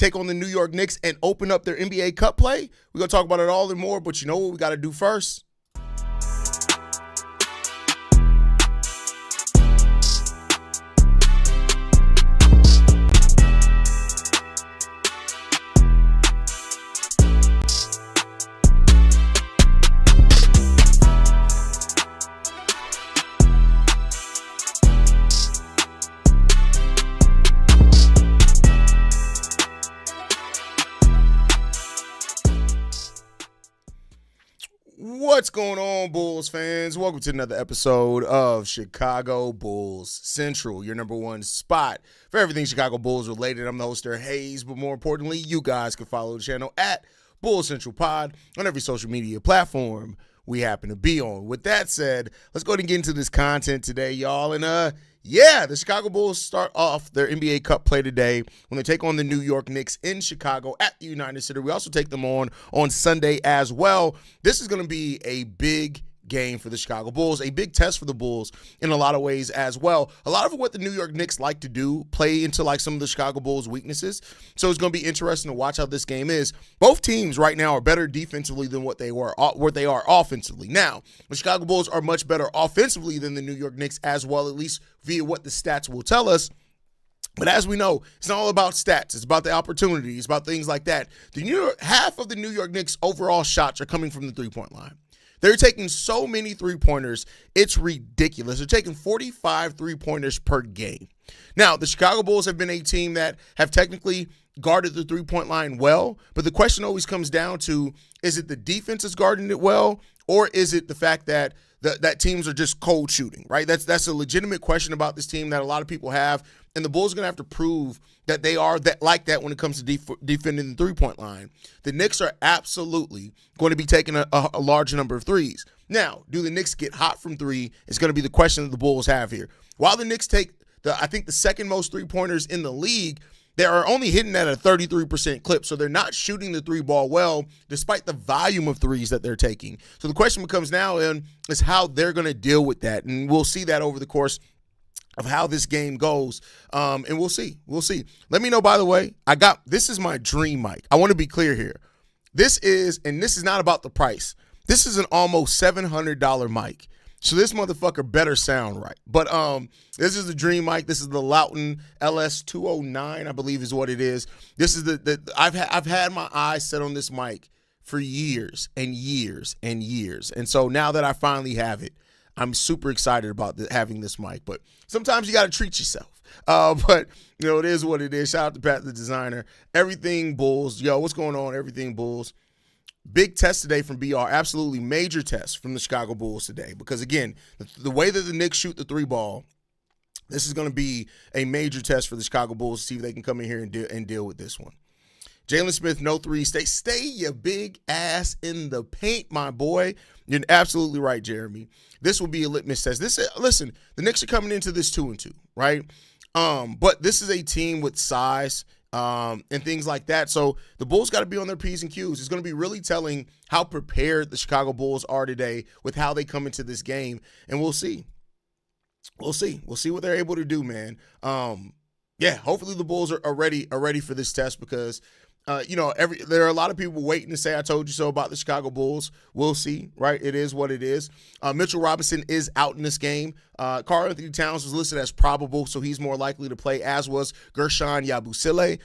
take on the New York Knicks and open up their NBA Cup play? We're going to talk about it all and more, but you know what we got to do first? What's going on, Bulls fans? Welcome to another episode of Chicago Bulls Central, your number one spot for everything Chicago Bulls related. I'm the host there, Haize, but more importantly, you guys can follow the channel at Bulls Central Pod on every social media platform we happen to be on. With that said, let's go ahead and get into this content today, y'all. And the Chicago Bulls start off their NBA Cup play today when they take on the New York Knicks in Chicago at the United Center. We also take them on Sunday as well. This is going to be a big game for the Chicago Bulls, a big test for the Bulls in a lot of ways as well. A lot of what the New York Knicks like to do play into like some of the Chicago Bulls weaknesses. So it's going to be interesting to watch how this game is. Both teams right now are better defensively than what they are offensively. Now, the Chicago Bulls are much better offensively than the New York Knicks as well, at least via what the stats will tell us. But as we know, it's not all about stats. It's about the opportunities, it's about things like that. Half of the New York Knicks' overall shots are coming from the three-point line. They're taking so many three-pointers, it's ridiculous. They're taking 45 three-pointers per game. Now, the Chicago Bulls have been a team that have technically guarded the three-point line well, but the question always comes down to, is it the defense that's guarding it well, or is it the fact that that teams are just cold shooting, right? That's a legitimate question about this team that a lot of people have, and the Bulls are going to have to prove that they are like that when it comes to defending the three-point line. The Knicks are absolutely going to be taking a large number of threes. Now, do the Knicks get hot from three? It's going to be the question that the Bulls have here. While the Knicks take I think the second most three-pointers in the league, they are only hitting at a 33% clip, so they're not shooting the three ball well despite the volume of threes that they're taking. So the question becomes now is how they're going to deal with that, and we'll see that over the course of how this game goes, and we'll see. Let me know, by the way, this is my dream mic. I want to be clear here. This is not about the price. This is an almost $700 mic. So this motherfucker better sound right. But this is the dream mic. This is the Loughton LS209, I believe is what it is. This is I've had my eyes set on this mic for years and years and years. And so now that I finally have it, I'm super excited about having this mic. But sometimes you got to treat yourself. But, it is what it is. Shout out to Pat, the designer. Everything Bulls. Yo, what's going on? Everything Bulls. Big test today from BR, absolutely major test from the Chicago Bulls today because, again, the way that the Knicks shoot the three ball, this is going to be a major test for the Chicago Bulls to see if they can come in here and deal with this one. Jalen Smith, no three. Stay your big ass in the paint, my boy. You're absolutely right, Jeremy. This will be a litmus test. Listen, the Knicks are coming into this 2-2, right? But this is a team with size and things like that. So the Bulls got to be on their P's and Q's. It's going to be really telling how prepared the Chicago Bulls are today with how they come into this game, and we'll see. We'll see what they're able to do, man. Hopefully the Bulls are ready for this test because there are a lot of people waiting to say I told you so about the Chicago Bulls. We'll see, right? It is what it is. Mitchell Robinson is out in this game. Karl Anthony Towns was listed as probable, so he's more likely to play, as was Guerschon Yabusele.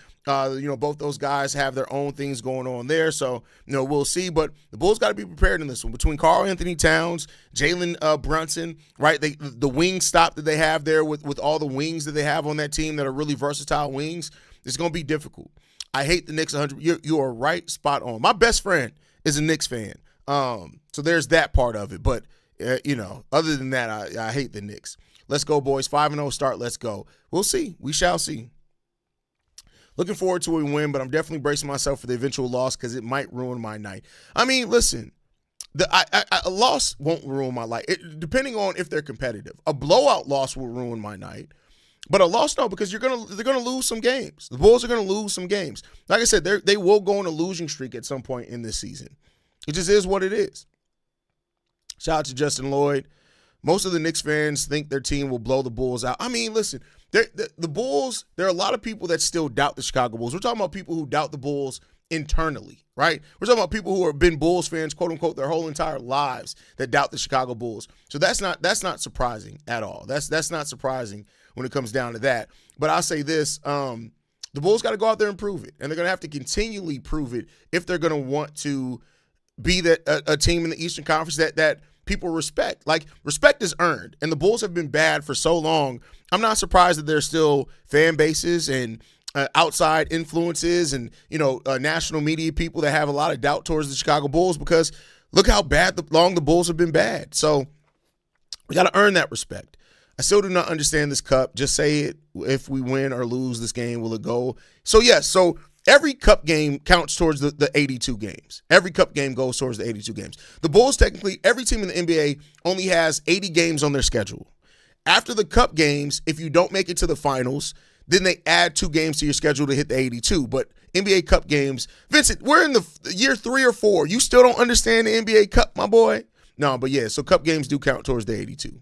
Both those guys have their own things going on there, so, we'll see. But the Bulls got to be prepared in this one. Between Karl Anthony Towns, Jalen Brunson, right, the wing stop that they have there with all the wings that they have on that team that are really versatile wings, it's going to be difficult. I hate the Knicks 100. You are right, spot on. My best friend is a Knicks fan, so there's that part of it. But other than that, I hate the Knicks. Let's go, boys. 5-0 start. Let's go. We'll see. We shall see. Looking forward to a win, but I'm definitely bracing myself for the eventual loss because it might ruin my night. I mean, listen, a loss won't ruin my life, depending on if they're competitive. A blowout loss will ruin my night. But a loss, no, because they're gonna lose some games. The Bulls are gonna lose some games. Like I said, they will go on a losing streak at some point in this season. It just is what it is. Shout out to Justin Lloyd. Most of the Knicks fans think their team will blow the Bulls out. I mean, listen, the Bulls, there are a lot of people that still doubt the Chicago Bulls. We're talking about people who doubt the Bulls internally, right? We're talking about people who have been Bulls fans, quote unquote, their whole entire lives that doubt the Chicago Bulls. So that's not surprising at all. That's not surprising when it comes down to that. But I'll say this, the Bulls got to go out there and prove it. And they're going to have to continually prove it if they're going to want to be a team in the Eastern Conference that people respect. Like, respect is earned. And the Bulls have been bad for so long. I'm not surprised that there's still fan bases and outside influences and, national media people that have a lot of doubt towards the Chicago Bulls, because look how long the Bulls have been bad. So we got to earn that respect. I still do not understand this cup. Just say it. If we win or lose this game, will it go? So, yes. So every cup game counts towards the 82 games. Every cup game goes towards the 82 games. The Bulls, technically, every team in the NBA only has 80 games on their schedule. After the cup games, if you don't make it to the finals, then they add 2 games to your schedule to hit the 82. But NBA Cup games, Vincent, we're in the year 3 or 4. You still don't understand the NBA Cup, my boy? No, but yeah, so cup games do count towards the 82.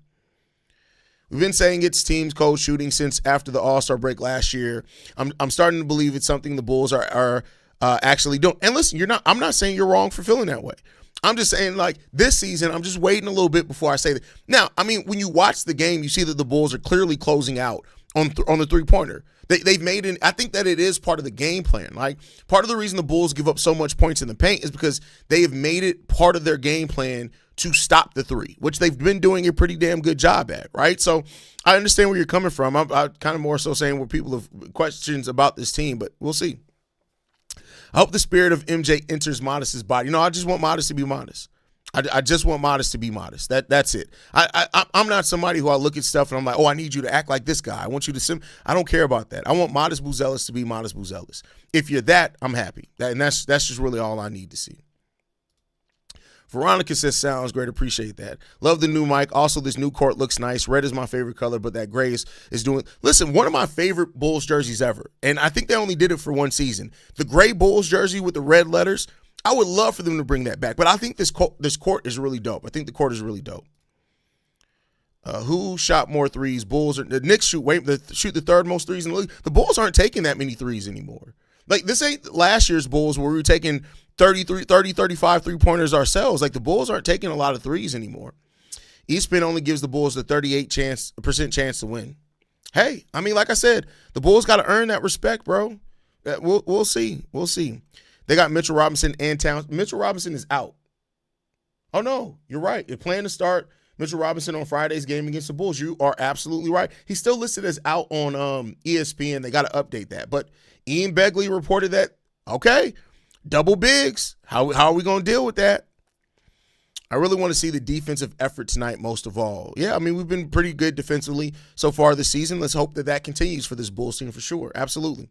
We've been saying it's teams cold shooting since after the All-Star break last year. I'm starting to believe it's something the Bulls are actually doing. And listen, I'm not saying you're wrong for feeling that way. I'm just saying, like, this season, I'm just waiting a little bit before I say that. Now, I mean, when you watch the game, you see that the Bulls are clearly closing out on the three-pointer. They've made it. I think that it is part of the game plan. Like, part of the reason the Bulls give up so much points in the paint is because they have made it part of their game plan to stop the three, which they've been doing a pretty damn good job at, right? So I understand where you're coming from. I'm kind of more so saying where people have questions about this team, but we'll see. I hope the spirit of MJ enters Modest's body. I just want Modest to be modest. I just want Modest to be modest. That's it. I'm not somebody who I look at stuff and I'm like, oh, I need you to act like this guy. I want you to I don't care about that. I want Modest Buzelis to be Modest Buzelis. If you're that, I'm happy. And that's just really all I need to see. Veronica says, sounds great. Appreciate that. Love the new mic. Also, this new court looks nice. Red is my favorite color, but that gray is doing. Listen, one of my favorite Bulls jerseys ever, and I think they only did it for one season. The gray Bulls jersey with the red letters, I would love for them to bring that back. But I think this court is really dope. I think the court is really dope. Who shot more threes? Bulls or the Knicks shoot the third most threes in the league. The Bulls aren't taking that many threes anymore. Like, this ain't last year's Bulls where we were taking 30, 35 three-pointers ourselves. Like, the Bulls aren't taking a lot of threes anymore. ESPN only gives the Bulls the 38% chance to win. Hey, I mean, like I said, the Bulls got to earn that respect, bro. We'll see. We'll see. They got Mitchell Robinson and Towns. Mitchell Robinson is out. Oh, no, you're right. You're planning to start Mitchell Robinson on Friday's game against the Bulls. You are absolutely right. He's still listed as out on ESPN. They got to update that. But Ian Begley reported that, okay, double bigs. How are we going to deal with that? I really want to see the defensive effort tonight most of all. Yeah, I mean, we've been pretty good defensively so far this season. Let's hope that continues for this Bulls team for sure. Absolutely.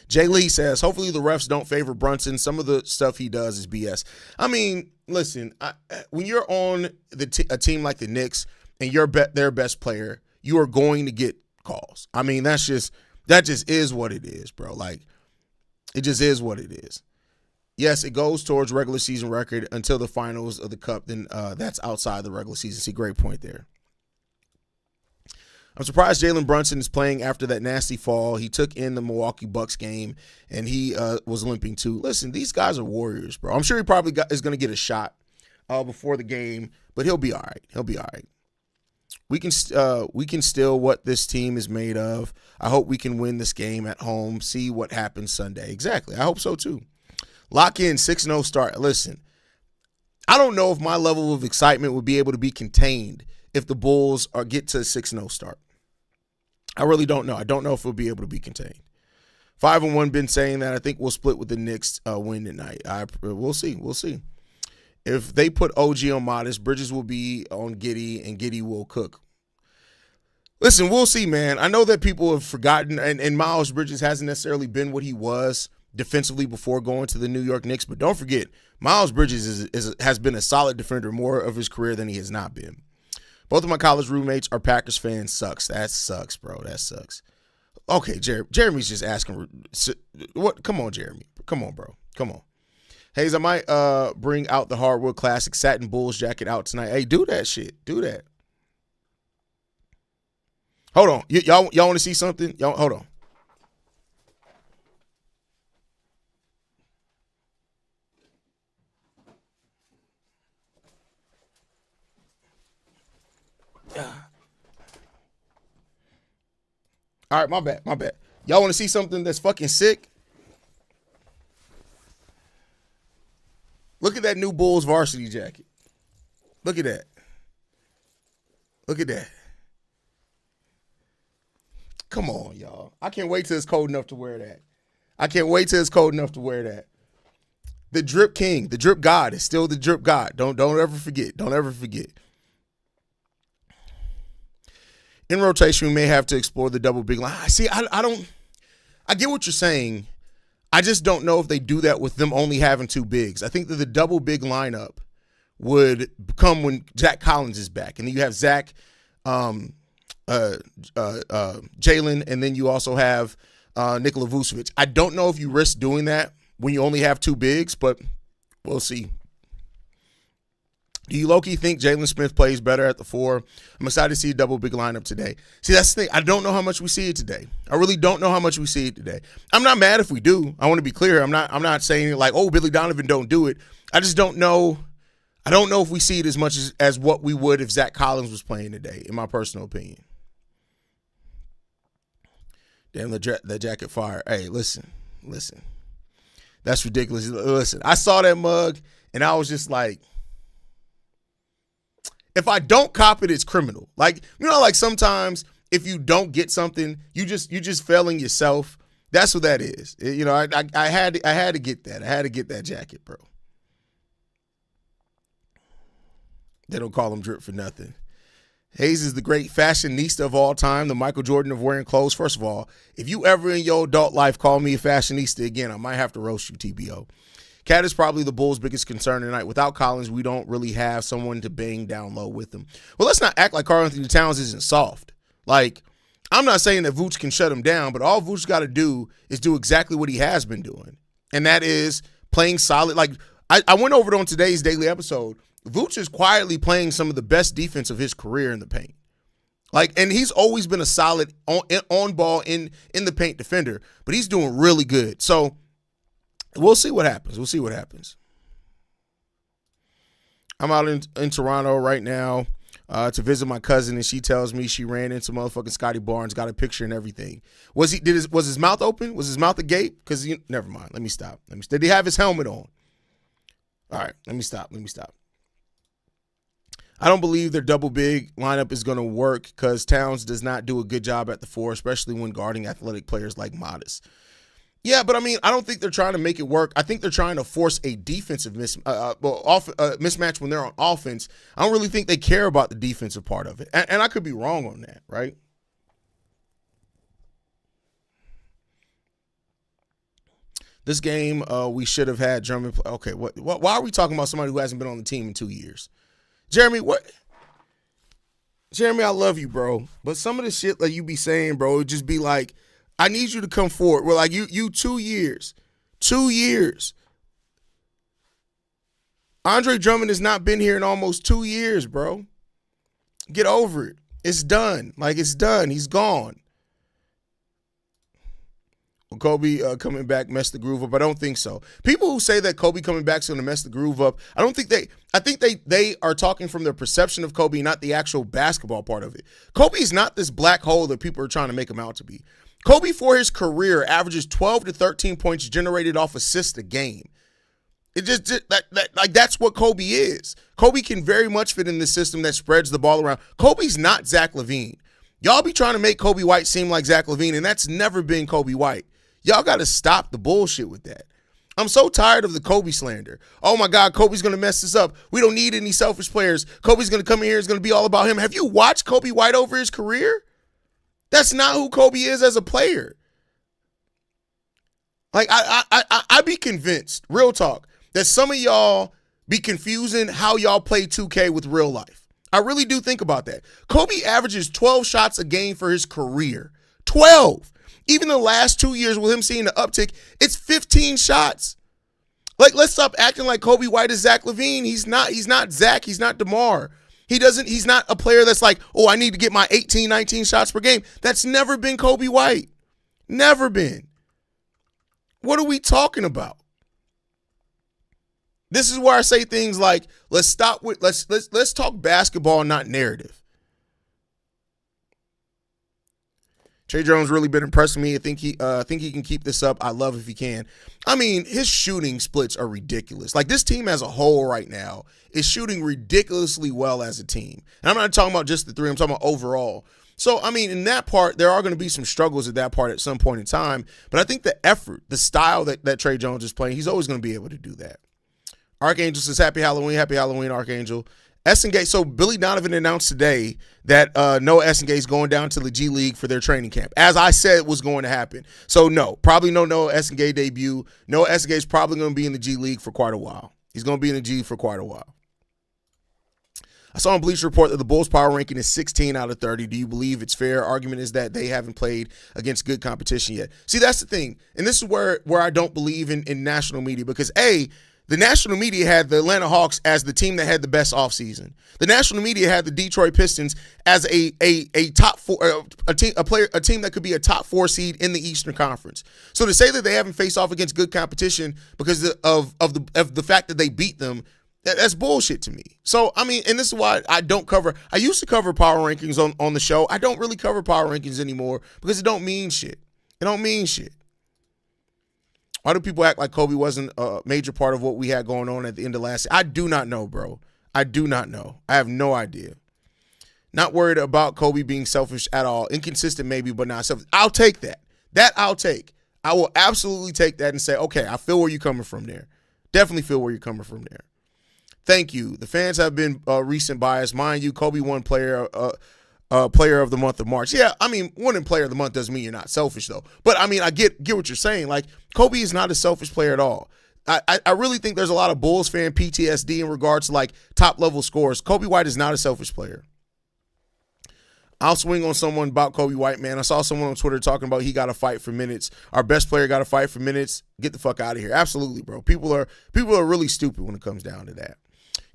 Jay Lee says, hopefully the refs don't favor Brunson. Some of the stuff he does is BS. I mean, listen, when you're on a team like the Knicks and you're their best player, you are going to get calls. I mean, that just is what it is, bro. Like, it just is what it is. Yes, it goes towards regular season record until the finals of the cup. Then that's outside the regular season. See, great point there. I'm surprised Jalen Brunson is playing after that nasty fall. He took in the Milwaukee Bucks game, and he was limping too. Listen, these guys are warriors, bro. I'm sure he probably is going to get a shot before the game, but he'll be all right. He'll be all right. We can steal what this team is made of. I hope we can win this game at home. See what happens Sunday. Exactly. I hope so too. Lock in 6-0 start. Listen, I don't know if my level of excitement would be able to be contained if the Bulls get to a 6-0 start. I really don't know. I don't know if we'll be able to be contained. 5-1 been saying that. I think we'll split with the Knicks win tonight. We'll see. We'll see. If they put OG on Modest, Bridges will be on Giddey, and Giddey will cook. Listen, we'll see, man. I know that people have forgotten, and Miles Bridges hasn't necessarily been what he was defensively before going to the New York Knicks, but don't forget, Miles Bridges has been a solid defender more of his career than he has not been. Both of my college roommates are Packers fans. Sucks. That sucks, bro. That sucks. Okay, Jeremy's just asking. What? Come on, Jeremy. Come on, bro. Come on. Haize, I might bring out the Hardwood Classic Satin Bulls jacket out tonight. Hey, do that shit. Do that. Hold on. Y'all want to see something? Y'all, hold on. All right, my bad. Y'all want to see something that's fucking sick? Look at that new Bulls varsity jacket. Look at that. Look at that. Come on, y'all. I can't wait till it's cold enough to wear that. The drip king, the drip god is still the drip god. Don't ever forget. In rotation, we may have to explore the double big line. See, I get what you're saying. I just don't know if they do that with them only having two bigs. I think that the double big lineup would come when Zach Collins is back. And then you have Zach, Jalen, and then you also have Nikola Vucevic. I don't know if you risk doing that when you only have two bigs, but we'll see. Do you low-key think Jalen Smith plays better at the 4? I'm excited to see a double big lineup today. See, that's the thing. I don't know how much we see it today. I really don't know how much we see it today. I'm not mad if we do. I want to be clear. I'm not saying like, oh, Billy Donovan don't do it. I just don't know. I don't know if we see it as much as what we would if Zach Collins was playing today, in my personal opinion. Damn, the jacket fire. Hey, listen. That's ridiculous. Listen, I saw that mug, and I was just like, if I don't cop it, it's criminal. Like, you know, like sometimes if you don't get something, you just failing yourself. That's what that is. You know, I had to get that. I had to get that jacket, bro. They don't call him drip for nothing. Haize is the great fashionista of all time, the Michael Jordan of wearing clothes. First of all, if you ever in your adult life call me a fashionista again, I might have to roast you, TBO. Cat is probably the Bulls' biggest concern tonight. Without Collins, we don't really have someone to bang down low with him. Well, let's not act like Karl-Anthony Towns isn't soft. Like, I'm not saying that Vooch can shut him down, but all Vooch got to do is do exactly what he has been doing, and that is playing solid. Like, I went over it on today's daily episode. Vooch is quietly playing some of the best defense of his career in the paint. Like, and he's always been a solid on ball in the paint defender, but he's doing really good. So we'll see what happens. I'm out in Toronto right now to visit my cousin, and she tells me she ran into motherfucking Scotty Barnes, got a picture and everything. Was his mouth open? Was his mouth agape? Because never mind. Let me stop. Did he have his helmet on? All right, let me stop. I don't believe their double big lineup is going to work because Towns does not do a good job at the 4, especially when guarding athletic players like Modest. Yeah, but I mean, I don't think they're trying to make it work. I think they're trying to force a defensive mismatch when they're on offense. I don't really think they care about the defensive part of it. And I could be wrong on that, right? This game, we should have had Drummond play. Okay, why are we talking about somebody who hasn't been on the team in 2 years? Jeremy, what? Jeremy, I love you, bro. But some of the shit that you be saying, bro, it just be like, I need you to come forward. We're like, you 2 years. 2 years. Andre Drummond has not been here in almost 2 years, bro. Get over it. It's done. Like, it's done. He's gone. Will Kobe coming back mess the groove up? I don't think so. People who say that Kobe coming back is going to mess the groove up, I think they are talking from their perception of Kobe, not the actual basketball part of it. Kobe is not this black hole that people are trying to make him out to be. Kobe, for his career, averages 12 to 13 points generated off assists a game. It just that's what Kobe is. Kobe can very much fit in this system that spreads the ball around. Kobe's not Zach LaVine. Y'all be trying to make Kobe White seem like Zach LaVine, and that's never been Kobe White. Y'all got to stop the bullshit with that. I'm so tired of the Kobe slander. Oh, my God, Kobe's going to mess this up. We don't need any selfish players. Kobe's going to come in here. It's going to be all about him. Have you watched Kobe White over his career? That's not who Kobe is as a player. Like, I be convinced, real talk, that some of y'all be confusing how y'all play 2K with real life. I really do think about that. Kobe averages 12 shots a game for his career. 12. Even the last 2 years with him seeing the uptick, it's 15 shots. Like, let's stop acting like Kobe White is Zach LaVine. He's not Zach. He's not DeMar. He's not a player that's like, oh, I need to get my 18, 19 shots per game. That's never been Koby White. Never been. What are we talking about? This is where I say things like, let's talk basketball, not narrative. Tre Jones really been impressing me. I think he can keep this up. I love if he can. I mean, his shooting splits are ridiculous. Like, this team as a whole right now is shooting ridiculously well as a team. And I'm not talking about just the three. I'm talking about overall. So, I mean, in that part, there are going to be some struggles at that part at some point in time. But I think the effort, the style that Tre Jones is playing, he's always going to be able to do that. Archangel says, happy Halloween, Archangel. Essengate, so Billy Donovan announced today that Noah Essengate is going down to the G League for their training camp, as I said was going to happen. So no, probably no Noah Essengate debut. Noah Essengate is probably going to be in the G League for quite a while. He's going to be in the G for quite a while. I saw on Bleacher Report that the Bulls' power ranking is 16 out of 30. Do you believe it's fair? Argument is that they haven't played against good competition yet. See, that's the thing, and this is where I don't believe in national media, because the national media had the Atlanta Hawks as the team that had the best offseason. The national media had the Detroit Pistons as a top four, a team that could be a top 4 seed in the Eastern Conference. So to say that they haven't faced off against good competition because of the fact that they beat them, that's bullshit to me. So, I mean, and this is why I don't cover. I used to cover power rankings on the show. I don't really cover power rankings anymore because it don't mean shit. It don't mean shit. Why do people act like Kobe wasn't a major part of what we had going on at the end of last year? I do not know, bro. I do not know. I have no idea. Not worried about Kobe being selfish at all. Inconsistent maybe, but not selfish. I'll take that. That I'll take. I will absolutely take that and say, okay, I feel where you're coming from there. Definitely feel where you're coming from there. Thank you. The fans have been recent bias. Mind you, Kobe won player of the month of March. Yeah, I mean, winning player of the month doesn't mean you're not selfish, though. But, I mean, I get what you're saying. Like, Kobe is not a selfish player at all. I really think there's a lot of Bulls fan PTSD in regards to, like, top-level scores. Kobe White is not a selfish player. I'll swing on someone about Kobe White, man. I saw someone on Twitter talking about he got to fight for minutes. Our best player got to fight for minutes. Get the fuck out of here. Absolutely, bro. People are really stupid when it comes down to that.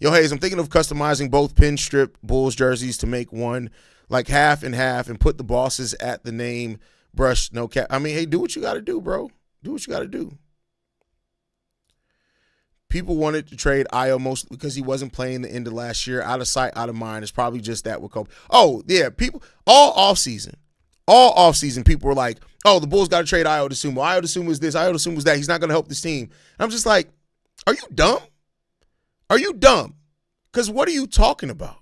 Yo, Haize, I'm thinking of customizing both pin strip Bulls jerseys to make one like half and half and put the bosses at the name, brush, no cap. I mean, hey, do what you got to do, bro. Do what you got to do. People wanted to trade Io mostly because he wasn't playing the end of last year. Out of sight, out of mind. It's probably just that with Kobe. Oh, yeah, people, all offseason, people were like, oh, the Bulls got to trade Io DeSumo. Io DeSumo is this, Io DeSumo is that. He's not going to help this team. And I'm just like, are you dumb? Are you dumb? Because what are you talking about?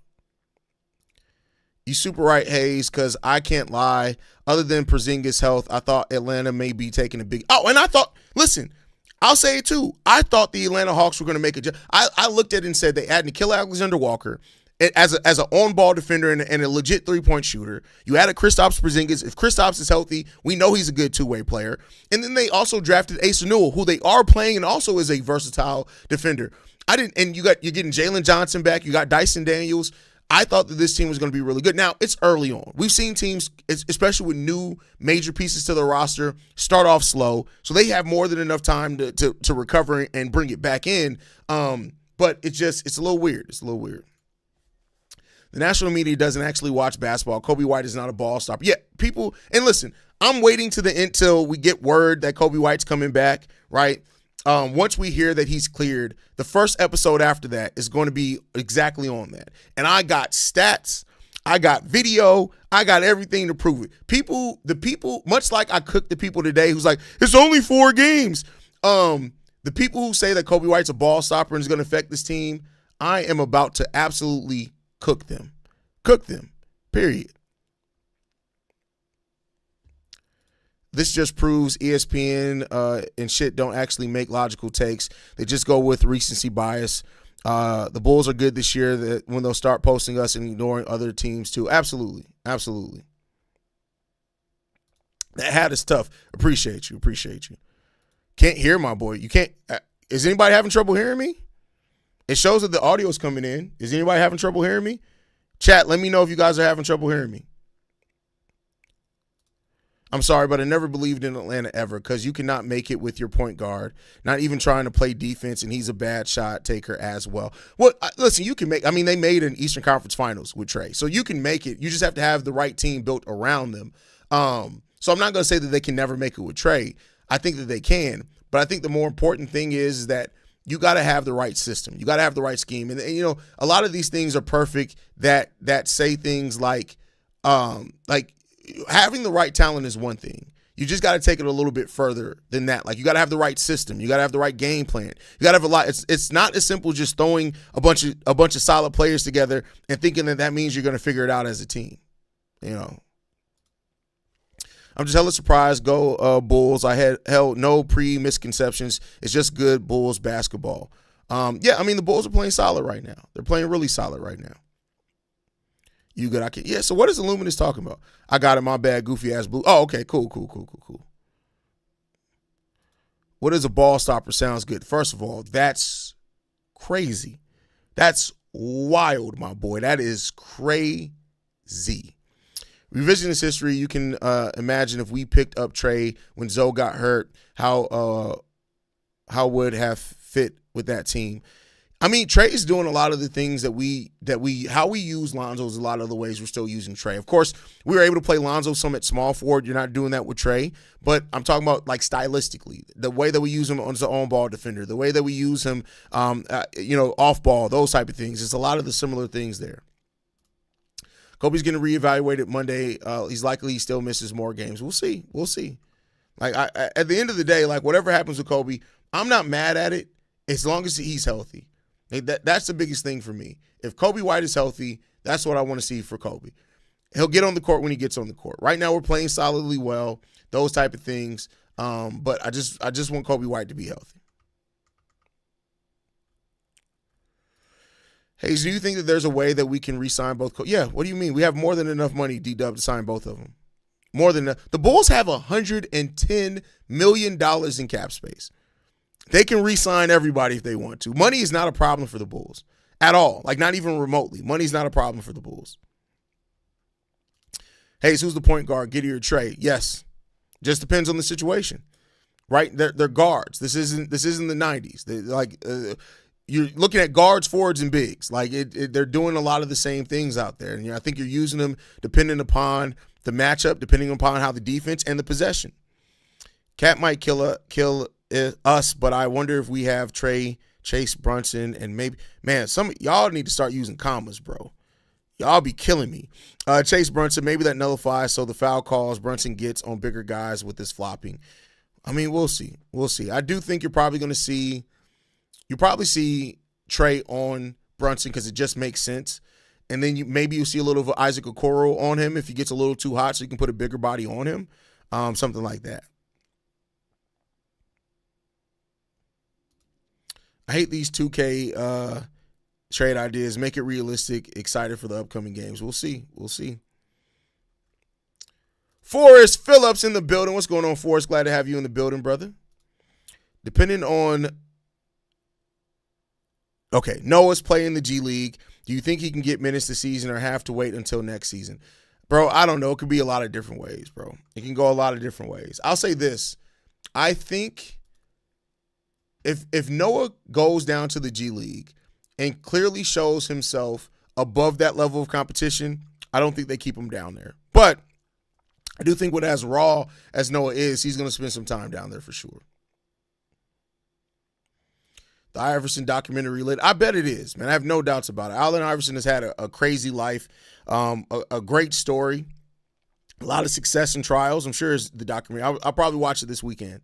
You super right, Haize, because I can't lie. Other than Porzingis' health, I thought Atlanta may be taking a big – oh, and I thought – listen, I'll say it too. I thought the Atlanta Hawks were going to make a – I looked at it and said they added Nickeil Alexander-Walker as an on-ball defender and a legit three-point shooter. You added Kristaps Porzingis. If Kristaps is healthy, we know he's a good two-way player. And then they also drafted Asa Newell, who they are playing and also is a versatile defender. And you're getting Jalen Johnson back. You got Dyson Daniels. I thought that this team was going to be really good. Now, it's early on. We've seen teams, especially with new major pieces to the roster, start off slow. So they have more than enough time to recover and bring it back in. But it's a little weird. It's a little weird. The national media doesn't actually watch basketball. Kobe White is not a ball stopper. Yeah, people, and listen, I'm waiting to the end till we get word that Kobe White's coming back, right? Once we hear that he's cleared, the first episode after that is going to be exactly on that. And I got stats, I got video, I got everything to prove it. The people, much like I cooked the people today who's like, it's only 4 games. The people who say that Kobe White's a ball stopper and is going to affect this team, I am about to absolutely cook them. Cook them, period. This just proves ESPN and shit don't actually make logical takes. They just go with recency bias. The Bulls are good this year when they'll start posting us and ignoring other teams too. Absolutely. Absolutely. That hat is tough. Appreciate you. Can't hear my boy. You can't. Is anybody having trouble hearing me? It shows that the audio is coming in. Is anybody having trouble hearing me? Chat, let me know if you guys are having trouble hearing me. I'm sorry, but I never believed in Atlanta ever because you cannot make it with your point guard, not even trying to play defense, and he's a bad shot taker as well. Well, listen, you can make – I mean, they made an Eastern Conference Finals with Trae, so you can make it. You just have to have the right team built around them. So I'm not going to say that they can never make it with Trae. I think that they can, but I think the more important thing is that you got to have the right system. You got to have the right scheme. And, you know, a lot of these things are perfect that say things like having the right talent is one thing. You just got to take it a little bit further than that. Like, you got to have the right system. You got to have the right game plan. You got to have a lot. It's not as simple as just throwing a bunch of solid players together and thinking that means you're going to figure it out as a team. You know, I'm just hella surprised. Go Bulls. I had no misconceptions. It's just good Bulls basketball. Yeah, I mean, the Bulls are playing solid right now. They're playing really solid right now. You good? Yeah, so what is Illuminous talking about? I got it, my bad, goofy ass blue. Oh, okay, cool. What is a ball stopper? Sounds good. First of all, that's crazy. That's wild, my boy. That is crazy. Revisiting this history, you can imagine if we picked up Trae when Zoe got hurt, how would have fit with that team. I mean, Trae is doing a lot of the things how we use Lonzo is a lot of the ways we're still using Trae. Of course, we were able to play Lonzo some at small forward. You're not doing that with Trae, but I'm talking about like stylistically, the way that we use him as an on-ball defender, the way that we use him, off ball, those type of things. It's a lot of the similar things there. Kobe's getting reevaluated Monday. He's likely he still misses more games. We'll see. Like at the end of the day, like whatever happens with Kobe, I'm not mad at it as long as he's healthy. That's the biggest thing for me. If Koby White is healthy, that's what I want to see for Kobe. He'll get on the court when he gets on the court. Right now we're playing solidly well, those type of things. But I just want Koby White to be healthy. Haize, do you think that there's a way that we can re-sign both? Yeah, what do you mean? We have more than enough money, D-Dub, to sign both of them. More than enough. The Bulls have $110 million in cap space. They can re-sign everybody if they want to. Money is not a problem for the Bulls at all. Like, not even remotely. Money's not a problem for the Bulls. Haize, who's the point guard? Giddey or Trae? Yes. Just depends on the situation. Right? They're guards. This isn't the 90s. You're looking at guards, forwards, and bigs. Like, they're doing a lot of the same things out there. And I think you're using them depending upon the matchup, depending upon how the defense and the possession. Cat might kill us, but I wonder if we have Trae, Chase Brunson, and maybe, man, some y'all need to start using commas, bro. Y'all be killing me. Chase Brunson, maybe that nullifies, so the foul calls Brunson gets on bigger guys with this flopping. I mean, we'll see. I do think you're probably going to see Trae on Brunson because it just makes sense. And then you'll see a little of Isaac Okoro on him if he gets a little too hot so you can put a bigger body on him, something like that. I hate these 2K trade ideas. Make it realistic. Excited for the upcoming games. We'll see. Forrest Phillips in the building. What's going on, Forrest? Glad to have you in the building, brother. Okay, Noah's playing the G League. Do you think he can get minutes this season or have to wait until next season? Bro, I don't know. It could be a lot of different ways, bro. It can go a lot of different ways. I'll say this. I think if Noah goes down to the G League and clearly shows himself above that level of competition, I don't think they keep him down there. But I do think as raw as Noah is, he's going to spend some time down there for sure. The Iverson documentary lit. I bet it is, man. I have no doubts about it. Allen Iverson has had a crazy life, a great story, a lot of success and trials. I'm sure it's the documentary. I'll probably watch it this weekend.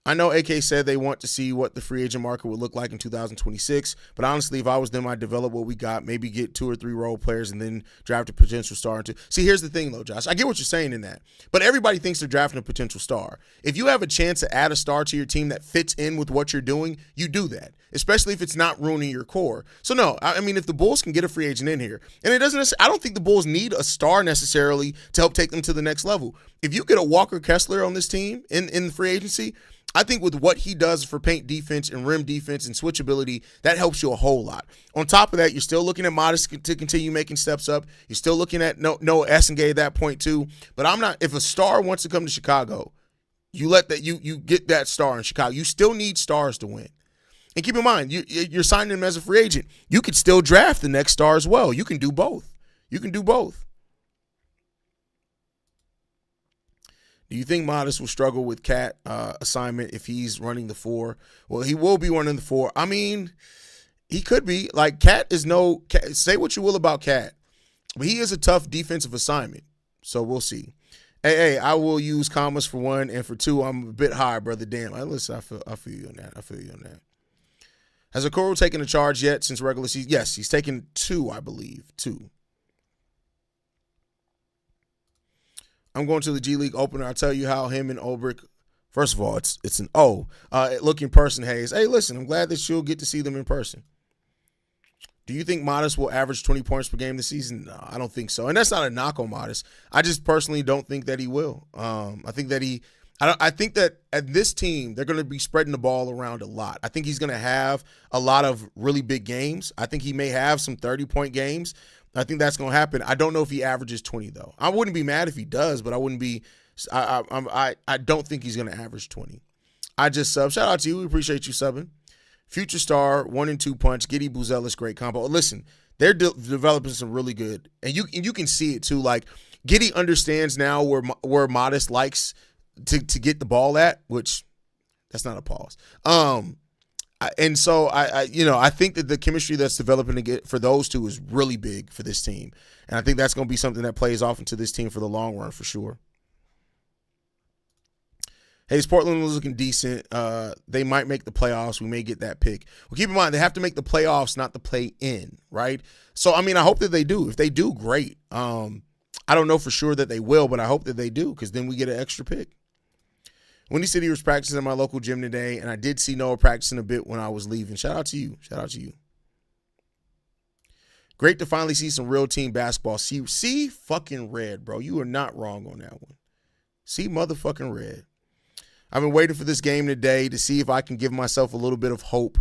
I know AK said they want to see what the free agent market would look like in 2026, but honestly, if I was them, I'd develop what we got, maybe get 2 or 3 role players and then draft a potential star. See, here's the thing, though, Josh. I get what you're saying in that, but everybody thinks they're drafting a potential star. If you have a chance to add a star to your team that fits in with what you're doing, you do that, especially if it's not ruining your core. So, no, I mean, if the Bulls can get a free agent in here, and it doesn't – I don't think the Bulls need a star necessarily to help take them to the next level. If you get a Walker Kessler on this team in the free agency – I think with what he does for paint defense and rim defense and switchability, that helps you a whole lot. On top of that, you're still looking at Modest to continue making steps up. You're still looking at Noah Essengay at that point too. But I'm not. If a star wants to come to Chicago, you get that star in Chicago. You still need stars to win. And keep in mind, you're signing him as a free agent. You could still draft the next star as well. You can do both. Do you think Modest will struggle with Cat assignment if he's running the 4? Well, he will be running the 4. I mean, he could be. Like, say what you will about Cat, but he is a tough defensive assignment. So we'll see. Hey, I will use commas for 1, and for 2, I'm a bit high, brother. Damn, listen, I feel you on that. Has Okoro taken a charge yet since regular season? Yes, he's taken 2, I believe. 2. I'm going to the G League opener. I'll tell you how him and Ulbrich, first of all, it's an O. Look in person, Haize. Hey, listen, I'm glad that you'll get to see them in person. Do you think Modest will average 20 points per game this season? No, I don't think so. And that's not a knock on Modest. I just personally don't think that he will. I think that at this team, they're going to be spreading the ball around a lot. I think he's going to have a lot of really big games. I think he may have some 30-point games. I think that's going to happen. I don't know if he averages 20, though. I wouldn't be mad if he does, but I wouldn't be – I don't think he's going to average 20. I just sub. Shout out to you. We appreciate you subbing. Future star, 1 and 2 punch, Giddy Buzelis, great combo. Listen, they're developing some really good – and you can see it, too. Like, Giddy understands now where Modest likes to get the ball at, which that's not a pause. And so I think that the chemistry that's developing to get for those two is really big for this team. And I think that's going to be something that plays off into this team for the long run for sure. Hey, Portland was looking decent. They might make the playoffs. We may get that pick. Well, keep in mind, they have to make the playoffs, not the play-in, right? So, I mean, I hope that they do. If they do, great. I don't know for sure that they will, but I hope that they do because then we get an extra pick. Windy City was practicing at my local gym today, and I did see Noah practicing a bit when I was leaving. Shout out to you. Great to finally see some real team basketball. See fucking red, bro. You are not wrong on that one. See motherfucking red. I've been waiting for this game today to see if I can give myself a little bit of hope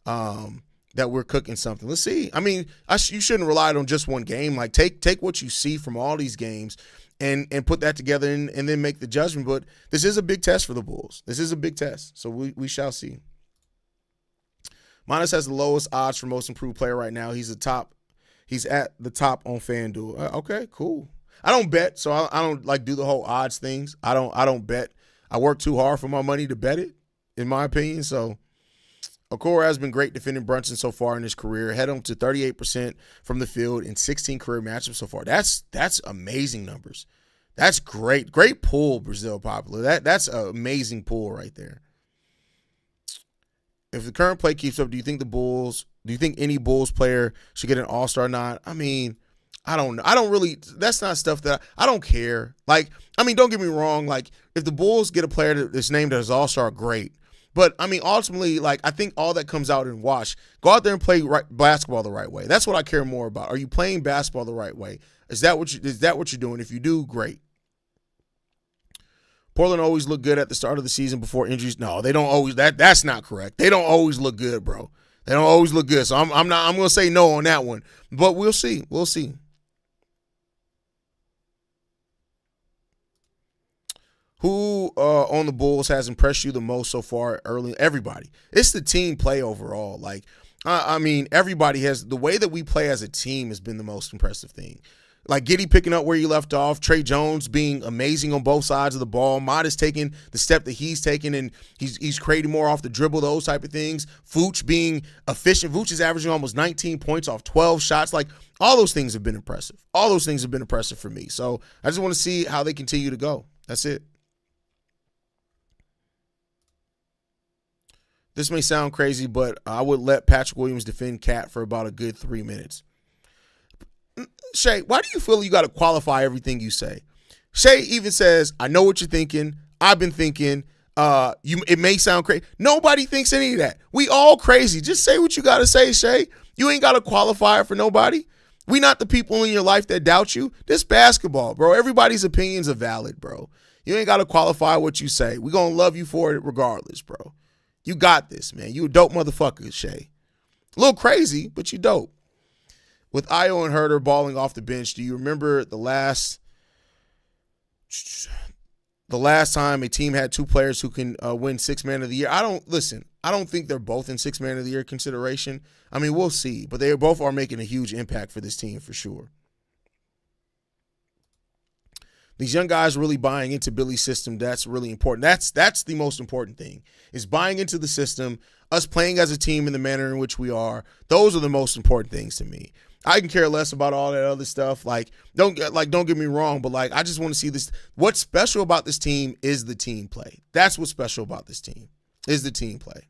that we're cooking something. Let's see. I mean, you shouldn't rely on just one game. Like, take what you see from all these games and put that together and then make the judgment. But this is a big test for the Bulls. This is a big test. So we shall see. Modest has the lowest odds for most improved player right now. He's at the top on FanDuel. Okay, cool. I don't bet, so I don't like do the whole odds things. I don't bet. I work too hard for my money to bet it, in my opinion. So Okoro has been great defending Brunson so far in his career. Head him to 38% from the field in 16 career matchups so far. That's amazing numbers. That's great. Great pull, Brazil Popular. That's an amazing pull right there. If the current play keeps up, do you think any Bulls player should get an All-Star nod? I mean, I don't know. I don't really – that's not stuff that I don't care. Like, I mean, don't get me wrong. Like, if the Bulls get a player that's named as All-Star, great. But, I mean, ultimately, like, I think all that comes out in wash. Go out there and play basketball the right way. That's what I care more about. Are you playing basketball the right way? Is that what you're doing? If you do, great. Portland always look good at the start of the season before injuries. No, they don't always. That's not correct. They don't always look good, bro. They don't always look good. So I'm going to say no on that one. But we'll see. We'll see. Who on the Bulls has impressed you the most so far early? Everybody. It's the team play overall. Like, I mean, everybody has – the way that we play as a team has been the most impressive thing. Like, Giddy picking up where you left off, Trey Jones being amazing on both sides of the ball, Modest taking the step that he's taken, and he's creating more off the dribble, those type of things. Vooch being efficient. Vooch is averaging almost 19 points off 12 shots. Like, all those things have been impressive. All those things have been impressive for me. So I just want to see how they continue to go. That's it. This may sound crazy, but I would let Patrick Williams defend Cat for about a good 3 minutes. Shay, why do you feel you got to qualify everything you say? Shay even says, I know what you're thinking. I've been thinking. It may sound crazy. Nobody thinks any of that. We all crazy. Just say what you got to say, Shay. You ain't got to qualify it for nobody. We not the people in your life that doubt you. This basketball, bro. Everybody's opinions are valid, bro. You ain't got to qualify what you say. We're going to love you for it regardless, bro. You got this, man. You a dope motherfucker, Shay. A little crazy, but you dope. With Io and Herter balling off the bench, do you remember the last time a team had two players who can win Sixth Man of the Year? I don't think they're both in Sixth Man of the Year consideration. I mean, we'll see, but they both are making a huge impact for this team for sure. These young guys really buying into Billy's system. That's really important. That's the most important thing, is buying into the system, us playing as a team in the manner in which we are. Those are the most important things to me. I can care less about all that other stuff. Don't get me wrong, but I just want to see this. What's special about this team is the team play. That's what's special about this team, is the team play.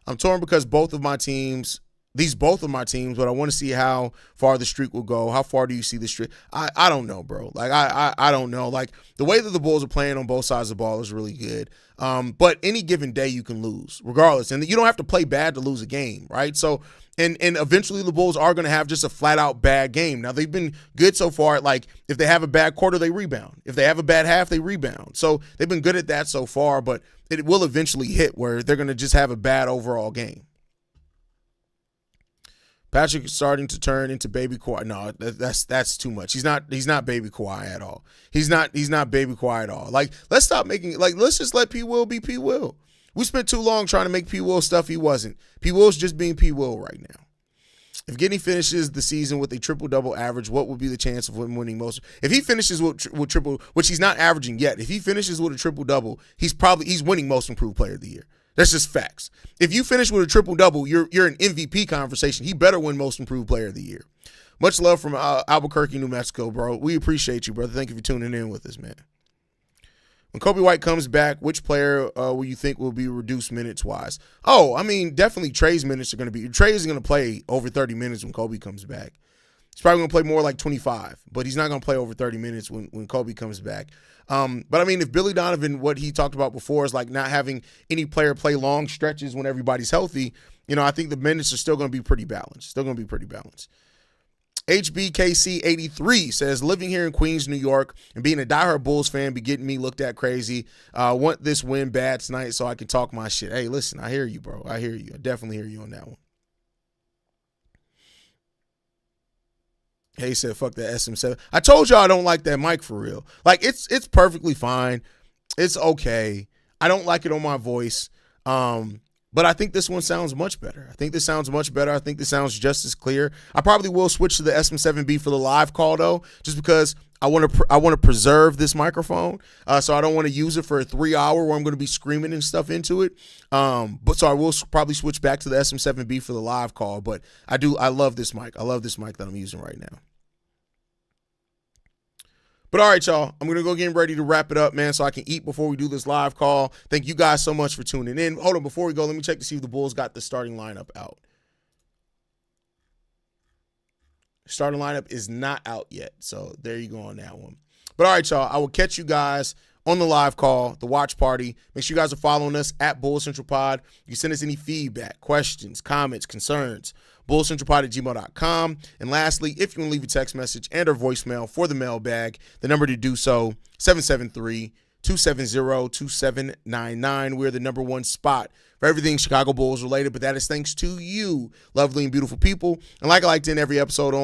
I'm torn because both of my teams, but I want to see how far the streak will go. How far do you see the streak? I don't know, bro. I don't know. The way that the Bulls are playing on both sides of the ball is really good. But any given day you can lose, regardless. And you don't have to play bad to lose a game, right? So, and eventually the Bulls are going to have just a flat-out bad game. Now, they've been good so far. If they have a bad quarter, they rebound. If they have a bad half, they rebound. So they've been good at that so far, but it will eventually hit where they're going to just have a bad overall game. Patrick is starting to turn into baby Kawhi. No, that's too much. He's not baby Kawhi at all. He's not baby Kawhi at all. Let's stop making let's just let P. Will be P. Will. We spent too long trying to make P. Will stuff he wasn't. P. Will's just being P. Will right now. If Giddey finishes the season with a triple-double average, what would be the chance of him winning most? If he finishes with triple, which he's not averaging yet, if he finishes with a triple-double, he's winning most improved player of the year. That's just facts. If you finish with a triple-double, you're in MVP conversation. He better win most improved player of the year. Much love from Albuquerque, New Mexico, bro. We appreciate you, brother. Thank you for tuning in with us, man. When Koby White comes back, which player will you think will be reduced minutes-wise? Oh, I mean, definitely Trey's minutes are going to be – Trey is going to play over 30 minutes when Koby comes back. He's probably going to play more like 25, but he's not going to play over 30 minutes when Koby comes back. But, I mean, if Billy Donovan, what he talked about before is not having any player play long stretches when everybody's healthy, I think the minutes are still going to be pretty balanced. HBKC83 says, living here in Queens, New York, and being a diehard Bulls fan be getting me looked at crazy. Want this win bad tonight so I can talk my shit. Hey, listen, I hear you, bro. I hear you. I definitely hear you on that one. Haize said, fuck that SM7. I told y'all I don't like that mic for real. It's perfectly fine. It's okay. I don't like it on my voice. But I think this one sounds much better. I think this sounds just as clear. I probably will switch to the SM7B for the live call, though, just because I want to preserve this microphone. So I don't want to use it for a 3 hour where I'm going to be screaming and stuff into it. But I will probably switch back to the SM7B for the live call. But I love this mic. I love this mic that I'm using right now. But all right, y'all, I'm going to go get ready to wrap it up, man, so I can eat before we do this live call. Thank you guys so much for tuning in. Hold on, before we go, let me check to see if the Bulls got the starting lineup out. Starting lineup is not out yet, so there you go on that one. But all right, y'all, I will catch you guys on the live call, the watch party. Make sure you guys are following us at Bulls Central Pod. You can send us any feedback, questions, comments, concerns, bullscentralpod@gmail.com. And lastly, if you want to leave a text message and or voicemail for the mailbag, the number to do so, 773-270-2799. We're the number one spot for everything Chicago Bulls related, but that is thanks to you, lovely and beautiful people. And like I like to end every episode on,